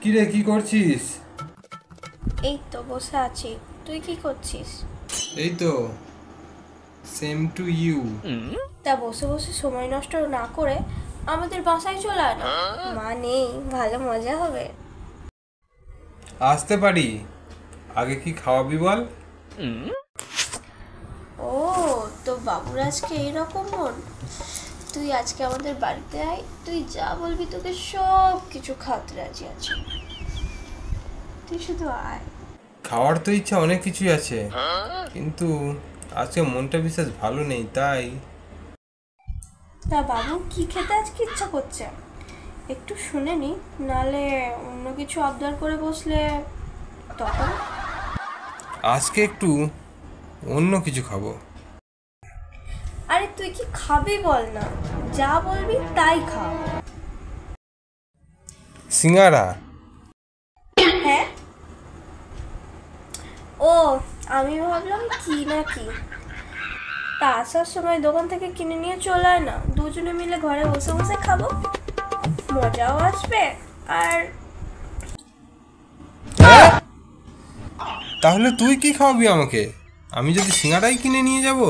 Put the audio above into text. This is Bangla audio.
কি রে, কি করছিস? এই তো বসে আছি। তুই কি করছিস? এই তো, সেম টু ইউ। তা বসে বসে সময় নষ্ট না করে আমাদের বাসায় চলে আয় না। মা নেই, ভালো মজা হবে। আসতে পারি, আগে কি খাওয়াবি বল? ও, তো বাবুর আজকে এইরকম মন। তুই আজকে আমাদের বাড়িতে আয়, তুই যা বলবি তোকে সব কিছু খাওয়াতে রাজি আছে। তুই শুধু আয়। খাওয়ার তো ইচ্ছা অনেক কিছুই আছে, কিন্তু আজকে মনটা বিশেষ ভালো নেই, তাই। তা বাবু কি খেতে আজকে ইচ্ছা করছে একটু শুনে নি, নালে অন্য কিছু আবদার করে বসলে তখন। আজকে একটু অন্য কিছু খাবো। আরে তুই কি খাবি বল না, যা বলবি তাই খা। সিঙ্গারা। হ্যাঁ, ও, আমি ভাবলাম কি না কি। তা আসার সময় দোকান থেকে কিনে নিয়ে চলে আয় না, দুজনে মিলে ঘরে বসে বসে খাবো, মজাও আসবে। আর হ্যাঁ? তাহলে তুই কি খাওয়াবি আমাকে? আমি যদি সিঙ্গারাই কিনে নিয়ে যাব?